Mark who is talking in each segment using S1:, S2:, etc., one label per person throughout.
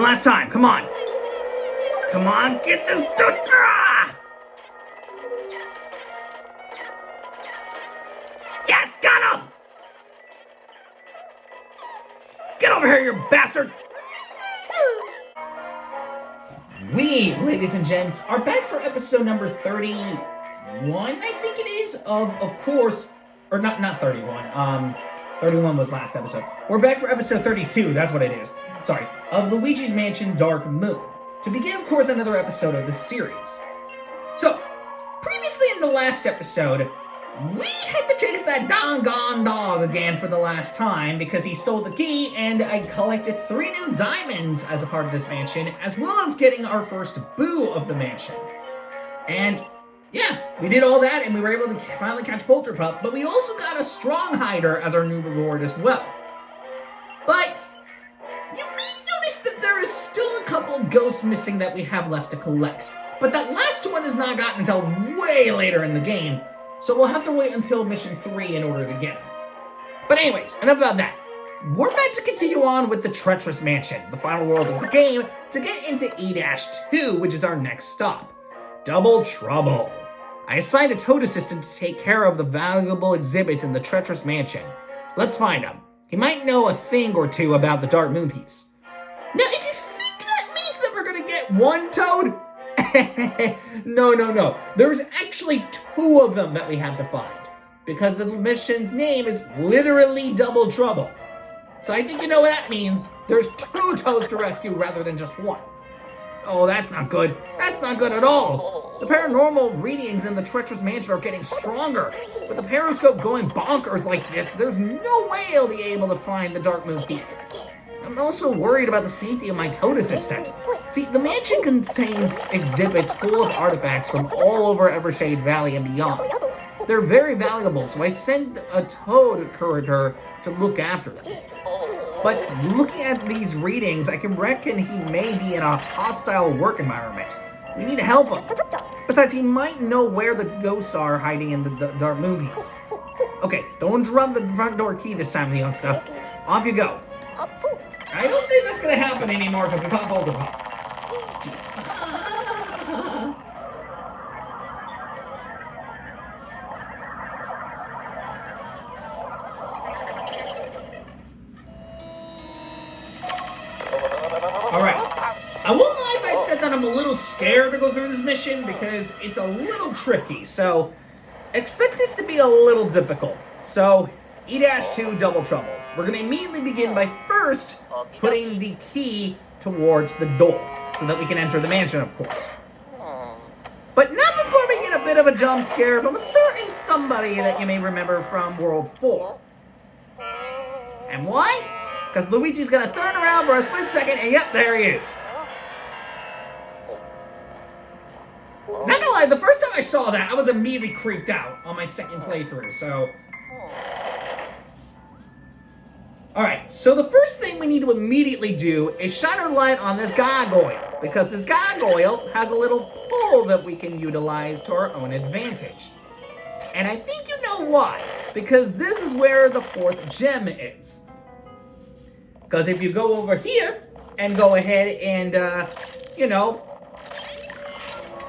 S1: last time. Come on. Come on, get this dude. Yes, got him! Get over here, you bastard! We, ladies and gents, are back for episode number 31, I think it is, of course, or not 31, 31 was last episode. We're back for episode 32, that's what it is. Sorry, of Luigi's Mansion Dark Moon. To begin, of course, another episode of the series. So, previously in the last episode, we had to chase that doggone dog again for the last time because he stole the key, and I collected 3 new diamonds as a part of this mansion, as well as getting our first boo of the mansion. And yeah, we did all that, and we were able to finally catch Polterpup, but we also got a strong hider as our new reward as well. But you may notice that there is still a couple of ghosts missing that we have left to collect. But that last one is not gotten until way later in the game, so we'll have to wait until mission 3 in order to get it. But anyways, enough about that. We're about to continue on with the Treacherous Mansion, the final world of the game, to get into E-2, which is our next stop. Double Trouble. I assigned a Toad assistant to take care of the valuable exhibits in the Treacherous Mansion. Let's find him. He might know a thing or two about the Dark Moon piece. Now, if you think that means that we're gonna get 1 Toad, no. There's actually 2 of them that we have to find, because the mission's name is literally Double Trouble. So I think you know what that means. There's 2 Toads to rescue rather than just 1. Oh, that's not good. That's not good at all. The paranormal readings in the Treacherous Mansion are getting stronger. With the periscope going bonkers like this, there's no way I'll be able to find the Dark Moon piece. I'm also worried about the safety of my Toad assistant. See, the mansion contains exhibits full of artifacts from all over Evershade Valley and beyond. They're very valuable, so I sent a Toad curator to look after them. But looking at these readings, I can reckon he may be in a hostile work environment. We need to help him. Besides, he might know where the ghosts are hiding in the Dark Moon piece. Okay, don't drop the front door key this time, youngster. Off you go. I don't think that's gonna happen anymore because we can't hold the pop. Alright, I won't lie if I said that I'm a little scared to go through this mission because it's a little tricky, so expect this to be a little difficult. So, E-2 Double Trouble. We're going to immediately begin by first putting the key towards the door so that we can enter the mansion, of course. But not before we get a bit of a jump scare from a certain somebody that you may remember from World 4. And why? Because Luigi's going to turn around for a split second, and yep, there he is. Not gonna lie, the first time I saw that, I was immediately creeped out on my second playthrough, so... Alright, so the first thing we need to immediately do is shine our light on this gargoyle, because this gargoyle has a little pull that we can utilize to our own advantage. And I think you know why, because this is where the 4th gem is. Because if you go over here and go ahead and,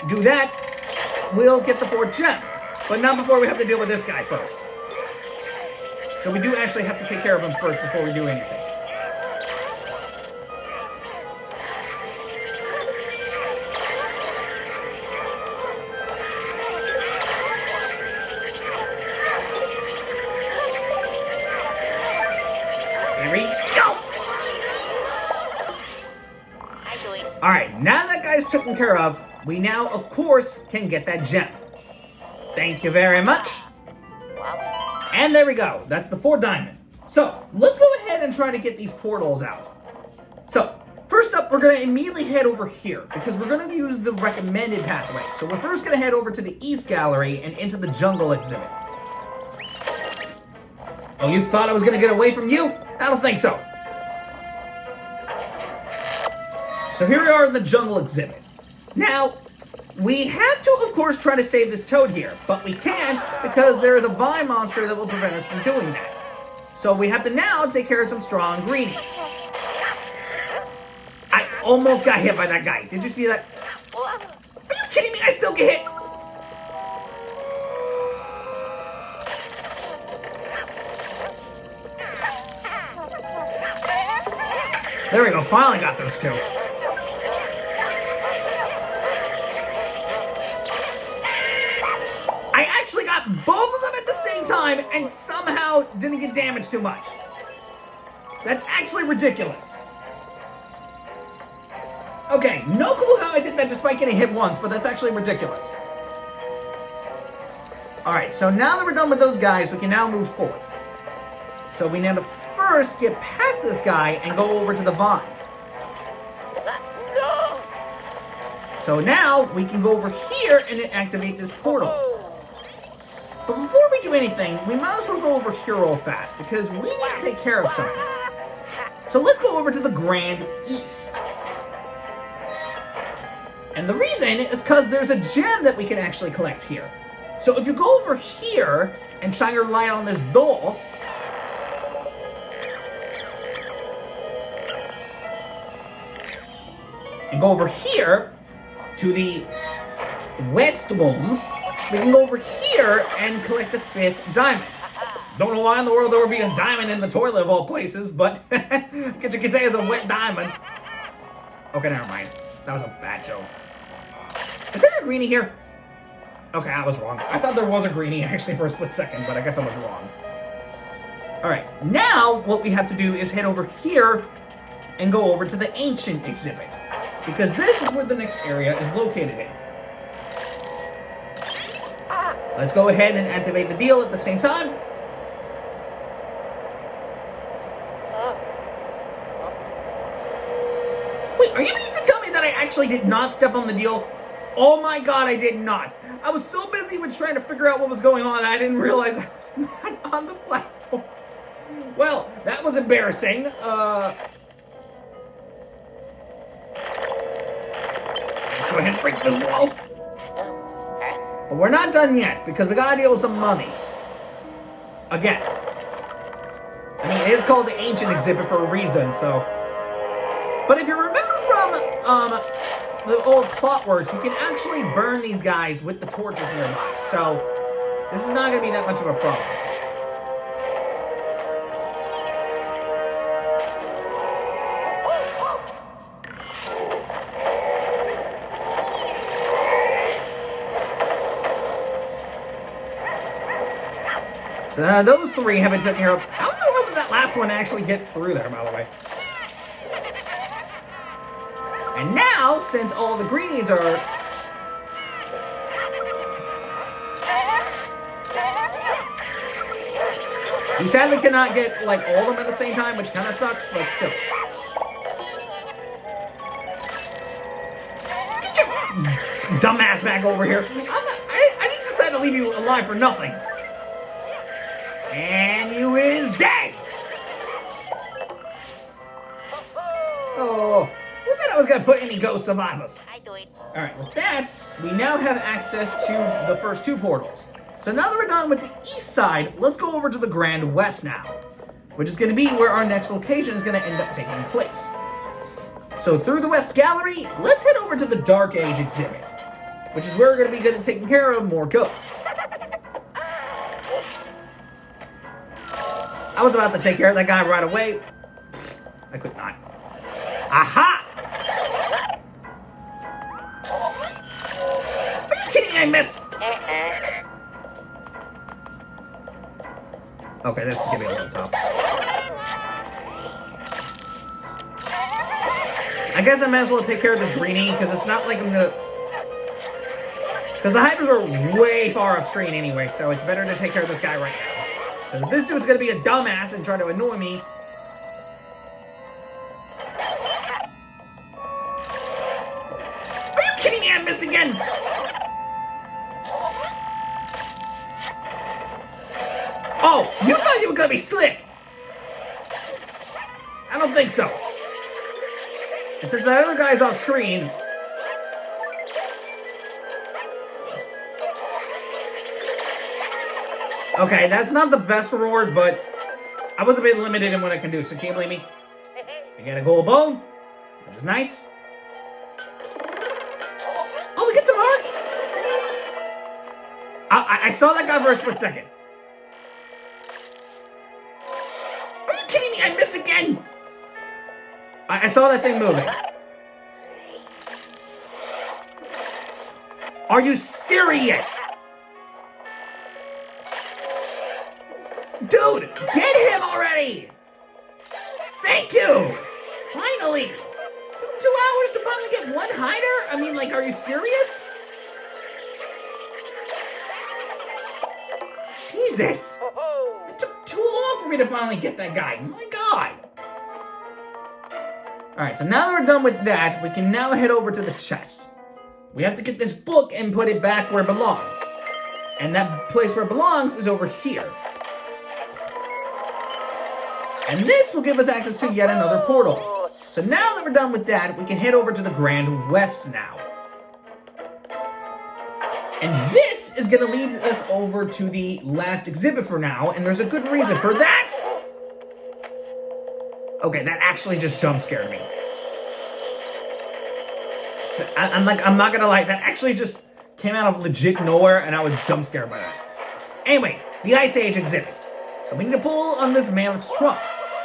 S1: do that, we'll get the 4th gem. But not before we have to deal with this guy first. So we do actually have to take care of him first before we do anything. Here we go! Alright, now that guy's taken care of, we now, of course, can get that gem. Thank you very much. And there we go. That's the 4 diamond. So, let's go ahead and try to get these portals out. So, first up, we're going to immediately head over here, because we're going to use the recommended pathway. So we're first going to head over to the East Gallery and into the Jungle exhibit. Oh, you thought I was going to get away from you? I don't think so. So here we are in the Jungle exhibit. Now, we have to, of course, try to save this Toad here, but we can't because there is a vine monster that will prevent us from doing that. So we have to now take care of some strong greenies. I almost got hit by that guy. Did you see that? Are you kidding me? I still get hit. There we go. Finally got those two. I actually got both of them at the same time and somehow didn't get damaged too much. That's actually ridiculous. Okay, no clue how I did that despite getting hit once, but that's actually ridiculous. Alright, so now that we're done with those guys, we can now move forward. So we need to first get past this guy and go over to the vine. No! So now we can go over here and activate this portal. But before we do anything, we might as well go over here real fast because we need to take care of something. So let's go over to the Grand East. And the reason is because there's a gem that we can actually collect here. So if you go over here and shine your light on this door, and go over here to the west rooms, we can go over here and collect the 5th diamond. Don't know why in the world there would be a diamond in the toilet of all places, but I guess you could say it's a wet diamond. Okay, never mind. That was a bad joke. Is there a greenie here? Okay, I was wrong. I thought there was a greenie actually for a split second, but I guess I was wrong. Alright, now what we have to do is head over here and go over to the ancient exhibit. Because this is where the next area is located in. Let's go ahead and activate the deal at the same time. Wait, are you meaning to tell me that I actually did not step on the deal? Oh my god, I did not. I was so busy with trying to figure out what was going on, I didn't realize I was not on the platform. Well, that was embarrassing. Let's go ahead and break this wall. But we're not done yet, because we gotta deal with some mummies. Again. I mean, it is called the Ancient Exhibit for a reason, so... But if you remember from, the old clockworks, you can actually burn these guys with the torches nearby, so... This is not gonna be that much of a problem. So those 3 have been taken care of. How in the world did that last one actually get through there, by the way? And now, since all the greenies are... You sadly cannot get, like, all of them at the same time, which kind of sucks, but still. Get your dumbass back over here. I didn't decide to leave you alive for nothing. And you is dead! Oh, who said I was gonna put any ghosts survive us? Alright, with that, we now have access to the first 2 portals. So now that we're done with the east side, let's go over to the Grand West now, which is gonna be where our next location is gonna end up taking place. So through the West Gallery, let's head over to the Dark Age exhibit, which is where we're gonna be good at taking care of more ghosts. I was about to take care of that guy right away. I could not. Aha! Are you kidding me? I missed! Okay, this is gonna be a little tough. I guess I might as well take care of this greenie, because it's not like I'm gonna... Because the hydras are way far off screen anyway, so it's better to take care of this guy right now. So this dude's gonna be a dumbass and try to annoy me. Are you kidding me? I missed again! Oh, you thought you were gonna be slick! I don't think so. And since that other guy's off screen... Okay, that's not the best reward, but I was a bit limited in what I can do, so can you blame me? I got a gold bone, which is nice. hearts? I saw that guy for a split second. Are you kidding me? I missed again. I saw that thing moving. Are you serious? Dude, get him already! Thank you! Finally! 2 hours to finally get one hider? I mean, like, are you serious? Jesus! It took too long for me to finally get that guy. My God! Alright, so now that we're done with that, we can now head over to the chest. We have to get this book and put it back where it belongs. And that place where it belongs is over here. And this will give us access to yet another portal. So now that we're done with that, we can head over to the Grand West now. And this is going to lead us over to the last exhibit for now, and there's a good reason for that. Okay, that actually just jump scared me. I'm not gonna lie, that actually just came out of legit nowhere, and I was jump scared by that. Anyway, the Ice Age exhibit. So we need to pull on this mammoth's trunk.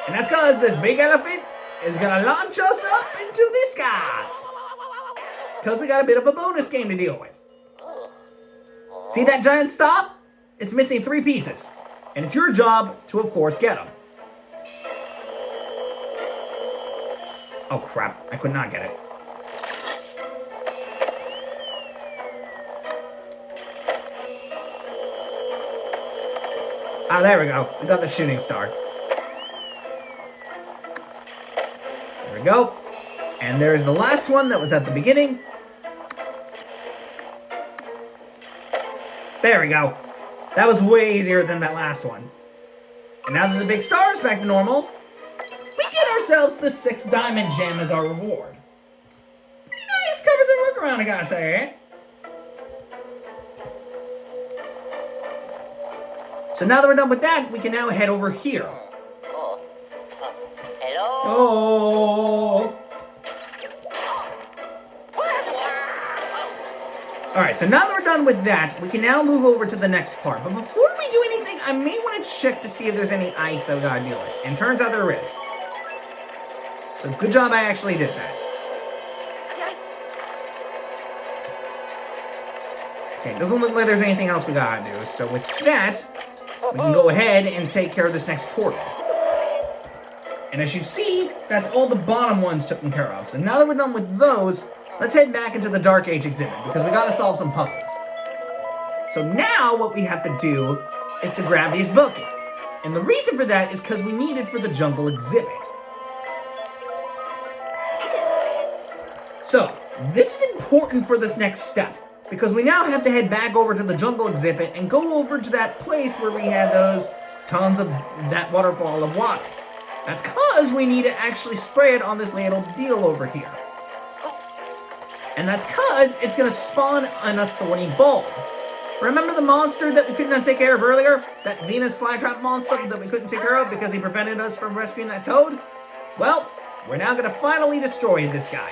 S1: And that's because this big elephant is gonna launch us up into the skies. Because we got a bit of a bonus game to deal with. See that giant star? It's missing 3 pieces. And it's your job to, of course, get them. Oh crap, I could not get it. Ah, there we go. We got the shooting star. There we go. And there's the last one that was at the beginning. There we go. That was way easier than that last one. And now that the big star is back to normal, we get ourselves the 6 diamond gem as our reward. Pretty nice. Covers and work around, I gotta say, eh? So now that we're done with that, we can now head over here.
S2: Hello?
S1: Oh. Alright, so now that we're done with that, we can now move over to the next part. But before we do anything, I may want to check to see if there's any ice that we gotta deal with. And turns out there is. So good job I actually did that. Okay, it doesn't look like there's anything else we gotta do. So with that, we can go ahead and take care of this next portal. And as you see, that's all the bottom ones taken care of. So now that we're done with those, let's head back into the Dark Age exhibit, because we gotta solve some puzzles. So now what we have to do is to grab these buckets. And the reason for that is because we need it for the jungle exhibit. So, this is important for this next step, because we now have to head back over to the jungle exhibit and go over to that place where we had those tons of that waterfall of water. That's because we need to actually spray it on this little deal over here. And that's because it's going to spawn on a thorny bulb. Remember the monster that we could not take care of earlier? That Venus flytrap monster that we couldn't take care of because he prevented us from rescuing that toad? Well, we're now going to finally destroy this guy.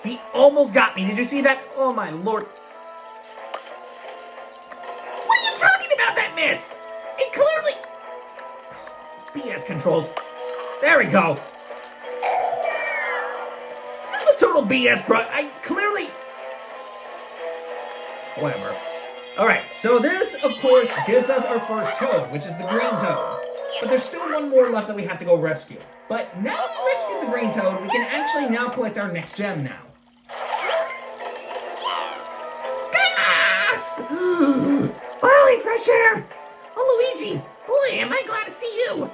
S1: He almost got me. Did you see that? Oh my lord. What are you talking about, that mist? It clearly... BS controls. There we go. That was total BS, bro. I clearly... Whatever. Alright, so this, of course, gives us our first toad, which is the green toad. But there's still one more left that we have to go rescue. But now that we rescued the green toad, we can actually now collect our next gem now. Gas! Finally, fresh air! Oh, Luigi! Boy, am I glad to see you!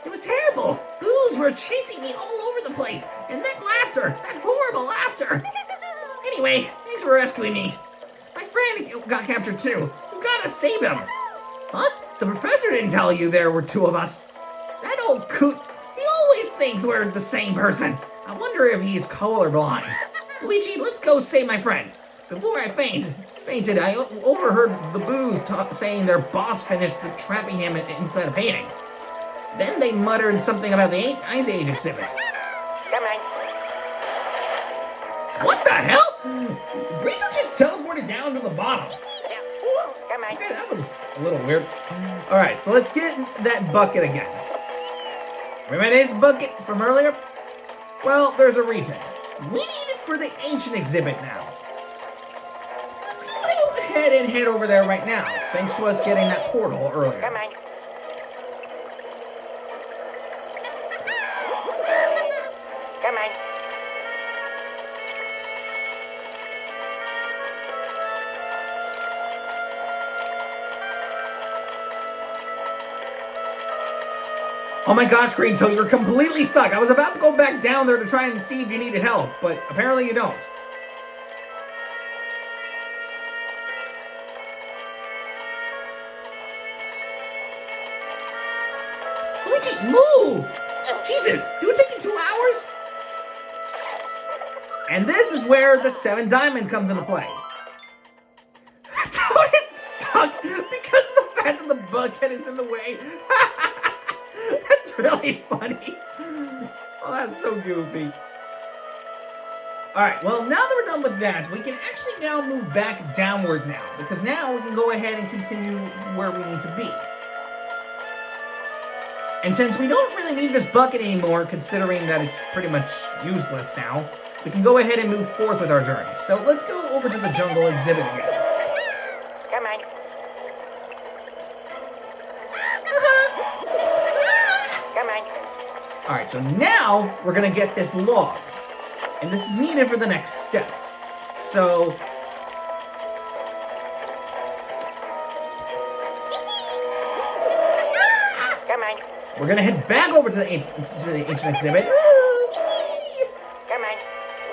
S1: It was terrible! Boos were chasing me all over the place! And that laughter! That horrible laughter! Anyway, thanks for rescuing me. My friend got captured too. You gotta save him! Huh? The professor didn't tell you there were 2 of us. That old coot, he always thinks we're the same person. I wonder if he's colorblind. Luigi, let's go save my friend. Before I fainted, I overheard the Boos saying their boss finished trapping him inside a painting. Then they muttered something about the Ice Age exhibit.
S2: Come on.
S1: What the hell? Rachel just teleported down to the bottom. Okay, that was a little weird. Alright, so let's get that bucket again. Remember this bucket from earlier? Well, there's a reason. We need it for the ancient exhibit now. Let's go ahead and head over there right now, thanks to us getting that portal earlier.
S2: Come on. Come on.
S1: Oh my gosh, Green Toe, you're completely stuck. I was about to go back down there to try and see if you needed help, but apparently you don't. Luigi, move! Jesus, do it take you 2 hours? And this is where the 7 diamond comes into play. Toad is stuck because of the fact that the bucket is in the way. That's really funny. Oh, that's so goofy. Alright, well, now that we're done with that, we can actually now move back downwards now, because now we can go ahead and continue where we need to be. And since we don't really need this bucket anymore, considering that it's pretty much useless now, we can go ahead and move forth with our journey. So let's go over to the jungle exhibit again.
S2: Come on. Come on.
S1: Alright, so now we're going to get this log. And this is needed for the next step. So...
S2: Come on.
S1: we're going to head back over to the ancient exhibit.
S2: Come on.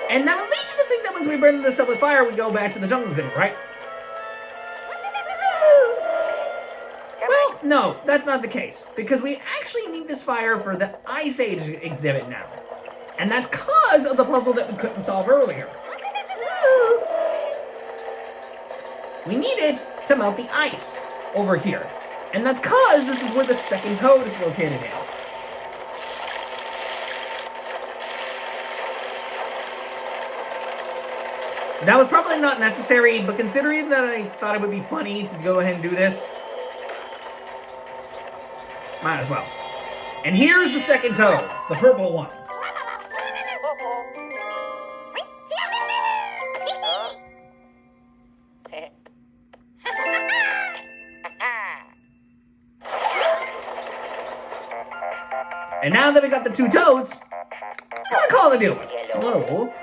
S1: And that would lead you to think that once we burn this up with fire, we go back to the jungle exhibit, right? Well, no, that's not the case. Because we actually need this fire for the Ice Age exhibit now. And that's because of the puzzle that we couldn't solve earlier. We need it to melt the ice over here. And that's because this is where the second toad is located in. That was probably not necessary, but considering that I thought it would be funny to go ahead and do this, might as well. And here's the second toad, the purple one. And now that we got the 2 toads, I'm gonna call it a deal with. Hello.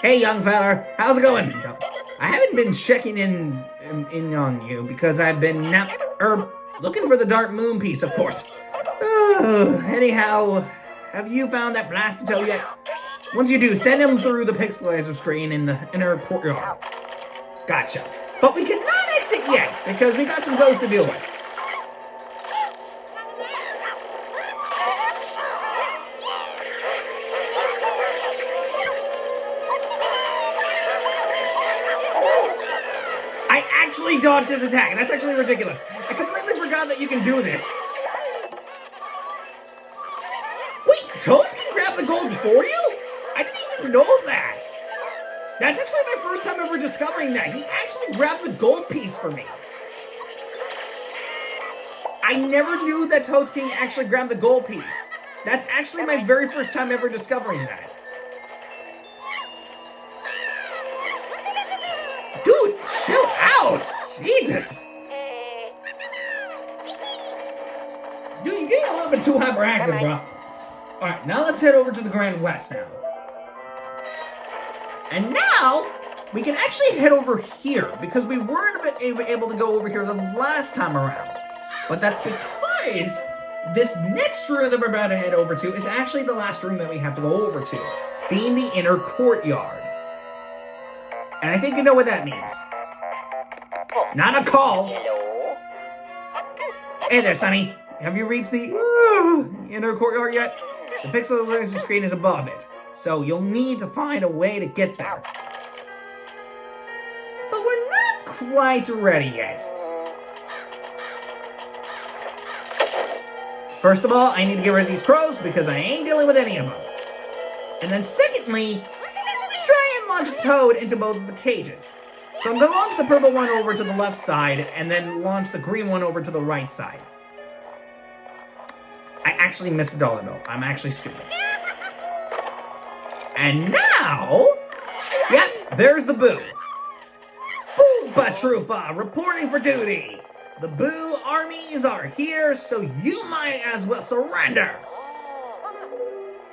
S1: Hey, young feller, how's it going? I haven't been checking in on you because I've been looking for the dark moon piece, of course. Anyhow, have you found that blasted toad yet? Once you do, send him through the pixelizer screen in the inner courtyard. Gotcha. But we cannot exit yet because we got some ghosts to deal with. Dodged his attack. That's actually ridiculous. I completely forgot that you can do this. Wait, toads can grab the gold for you? I didn't even know that. That's actually my first time ever discovering that. He actually grabbed the gold piece for me. I never knew that toads can actually grab the gold piece. That's actually my very first time ever discovering that. Dude, chill out. Jesus! Dude, you're getting a little bit too hyperactive, bro. Alright, now let's head over to the Grand West now. And now, we can actually head over here, because we weren't able to go over here the last time around. But that's because this next room that we're about to head over to is actually the last room that we have to go over to, being the inner courtyard. And I think you know what that means. Not a call.
S2: Hello.
S1: Hey there, Sonny. Have you reached the inner courtyard yet? The pixel laser screen is above it, so you'll need to find a way to get there. But we're not quite ready yet. First of all, I need to get rid of these crows because I ain't dealing with any of them. And then secondly, me try and launch a Toad into both of the cages. So I'm going to launch the purple one over to the left side, and then launch the green one over to the right side. I actually missed a dollar bill. I'm actually stupid. And now... Yep, there's the Boo. Oompa Troopa, reporting for duty. The Boo armies are here, so you might as well surrender.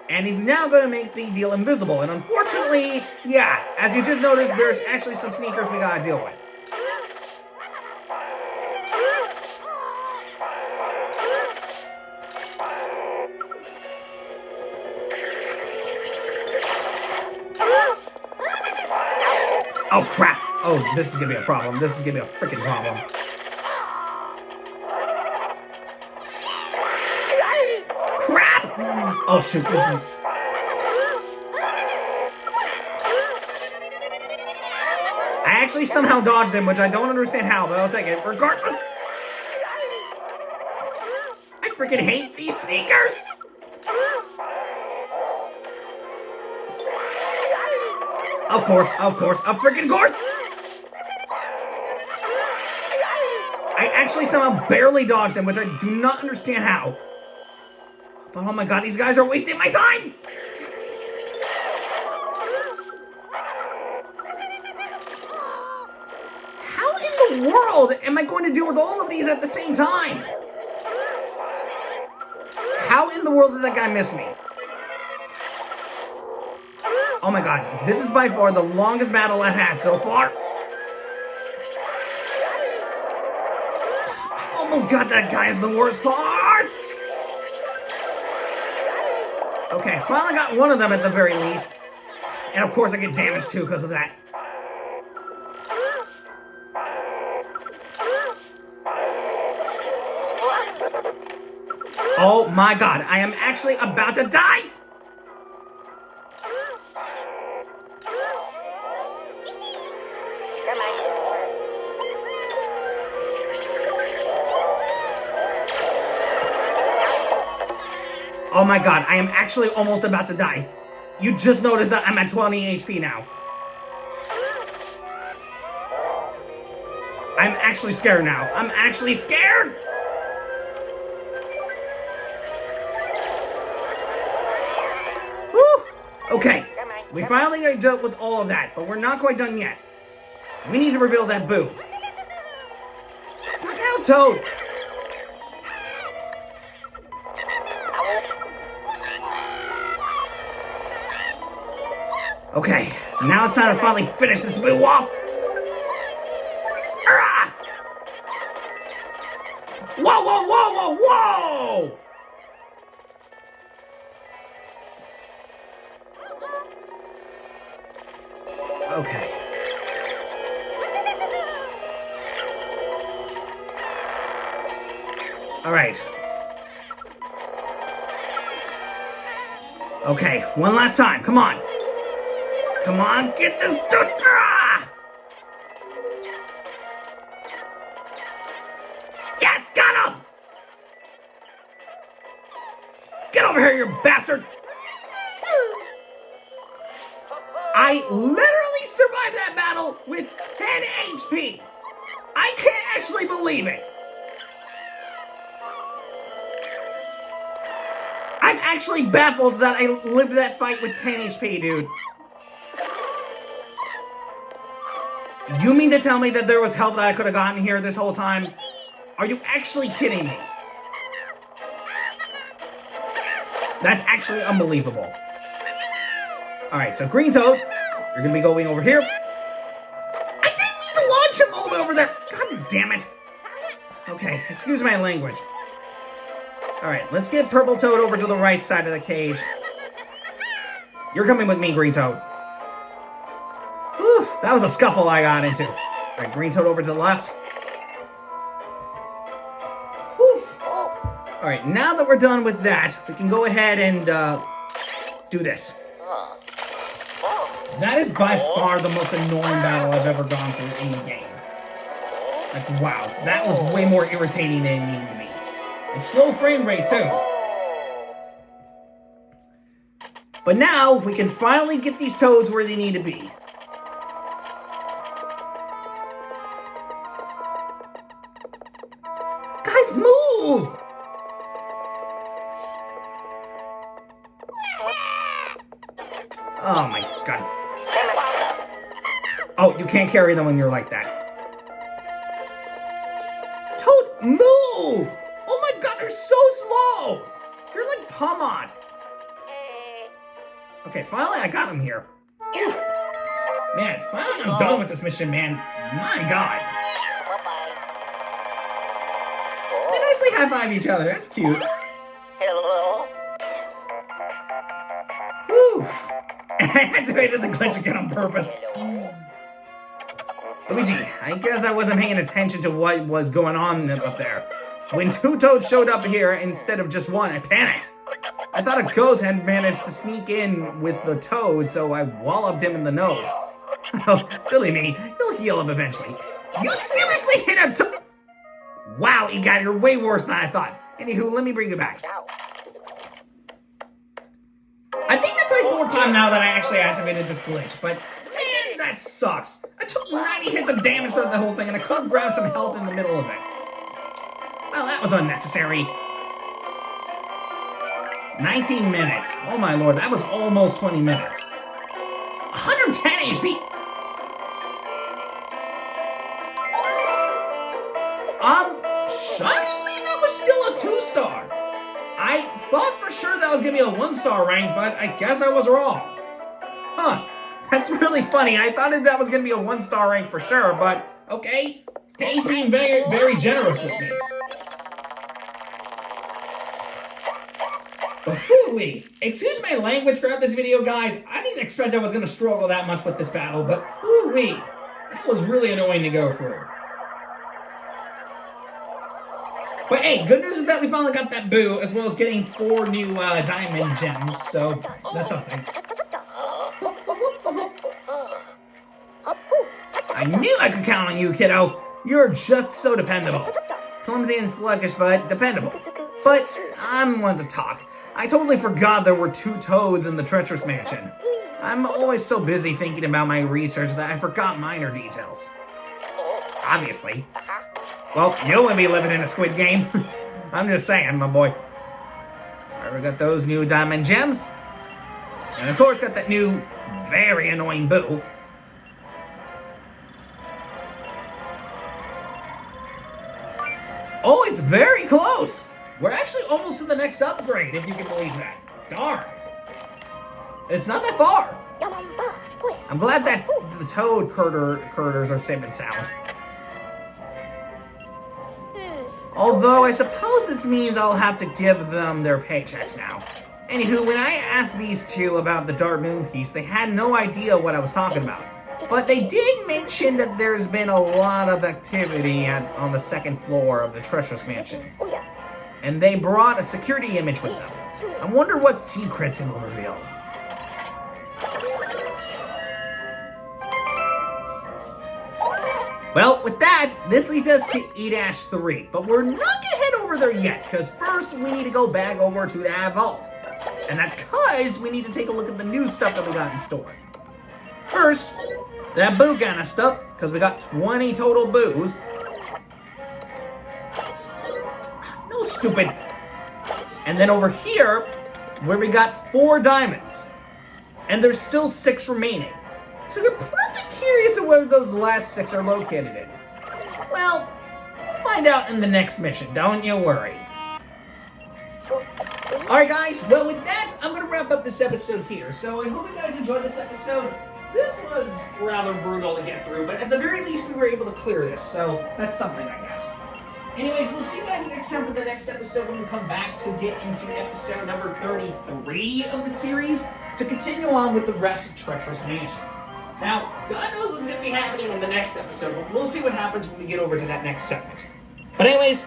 S1: And he's now going to make the deal invisible. And unfortunately, yeah, as you just noticed, there's actually some sneakers we gotta deal with. Oh, crap. Oh, this is gonna be a problem. This is gonna be a freaking problem. Crap! Oh, shoot, this is... I actually somehow dodged him, which I don't understand how, but I'll take it. Regardless... I freaking hate these sneakers! Of course, of freaking course! I actually somehow barely dodged him, which I do not understand how. But oh my god, these guys are wasting my time! How in the world am I going to deal with all of these at the same time? How in the world did that guy miss me? Oh my god, this is by far the longest battle I've had so far. Almost got that guy as the worst part. Okay, finally got one of them at the very least. And of course I get damaged too because of that. Oh my god, I am actually about to die! Oh my god, I am actually almost about to die. You just noticed that I'm at 20 HP now. I'm actually scared now. I'm actually scared! Whew! Okay, we finally dealt with all of that, but we're not quite done yet. We need to reveal that Boo. Knock out Toad! Okay, now it's time to finally finish this Boo off! Arrgh! Whoa, whoa, whoa, whoa, whoa! Okay. Alright. Okay, one last time, come on. Come on, get this dude! Ah! Yes, got him! Get over here, you bastard! I literally survived that battle with 10 HP! I can't actually believe it! I'm actually baffled that I lived that fight with 10 HP, dude. You mean to tell me that there was help that I could have gotten here this whole time? Are you actually kidding me? That's actually unbelievable. Alright, so Green Toad, you're gonna be going over here. I didn't need to launch him all the way over there. God damn it. Okay, excuse my language. Alright, let's get Purple Toad over to the right side of the cage. You're coming with me, Green Toad. Whew, that was a scuffle I got into. Alright, Green Toad over to the left. Whew. Alright, now that we're done with that, we can go ahead and do this. That is by far the most annoying battle I've ever gone through in the game. Like, wow, that was way more irritating than it needed to be. It's slow frame rate, too. But now, we can finally get these toads where they need to be. Guys, move! Oh my god. Oh, you can't carry them when you're like that. Toad, move! Oh my god, they're so slow! You're like Pomod. Okay, finally I got him here. Man, finally I'm done with this mission, man. My god. They nicely high-five each other. That's cute.
S2: Hello.
S1: Whew. I activated the glitch again on purpose. Luigi, I guess I wasn't paying attention to what was going on up there. When two toads showed up here instead of just one, I panicked. I thought a ghost had managed to sneak in with the toad, so I walloped him in the nose. Oh, silly me. He'll heal up eventually. You seriously hit a toad? Wow, Egot, you're way worse than I thought. Anywho, let me bring you back. I think that's my fourth time now that I actually activated this glitch, but man, that sucks. I took 90 hits of damage throughout the whole thing, and I could have grabbed some health in the middle of it. Well, that was unnecessary. 19 minutes. Oh my lord, that was almost 20 minutes. 110 HP. Shockingly, that was still a 2-star. I thought for sure that was gonna be a 1-star rank, but I guess I was wrong. Huh, that's really funny. I thought that was gonna be a 1-star rank for sure, but okay. Game's being very, very generous with me. But hooey, excuse my language throughout this video, guys. I didn't expect I was gonna struggle that much with this battle, but hooey, that was really annoying to go through. But hey, good news is that we finally got that boo, as well as getting 4 new diamond gems, so that's something. I knew I could count on you, kiddo. You're just so dependable. Clumsy and sluggish, but dependable. But I'm one to talk. I totally forgot there were 2 toads in the treacherous mansion. I'm always so busy thinking about my research that I forgot minor details. Obviously. Well, you wouldn't be living in a Squid Game. I'm just saying, my boy. Alright, we got those new diamond gems. And of course, got that new, very annoying boo. Oh, it's very close! We're actually almost to the next upgrade, if you can believe that. Darn. It's not that far. I'm glad that the toad critters are safe and sound. Although, I suppose this means I'll have to give them their paychecks now. Anywho, when I asked these two about the Dark Moon piece, they had no idea what I was talking about. But they did mention that there's been a lot of activity on the 2nd floor of the Treacherous Mansion. And they brought a security image with them. I wonder what secrets it will reveal. Well, with that, this leads us to E-3, but we're not gonna head over there yet, because first we need to go back over to that vault. And that's because we need to take a look at the new stuff that we got in store. First, that boo kind of stuff, because we got 20 total boos. No, stupid. And then over here, where we got 4 diamonds. And there's still 6 remaining. So you're probably curious of where those last 6 are located in. Well, we'll find out in the next mission, don't you worry. Alright guys, well with that, I'm going to wrap up this episode here. So I hope you guys enjoyed this episode. This was rather brutal to get through, but at the very least we were able to clear this, so that's something, I guess. Anyways, we'll see you guys next time for the next episode when we come back to get into episode number 33 of the series to continue on with the rest of Treacherous Mansion. Now, God knows what's going to be happening in the next episode, but we'll see what happens when we get over to that next segment. But anyways,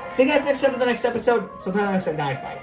S1: see you guys next time for the next episode. So until next time, guys, bye.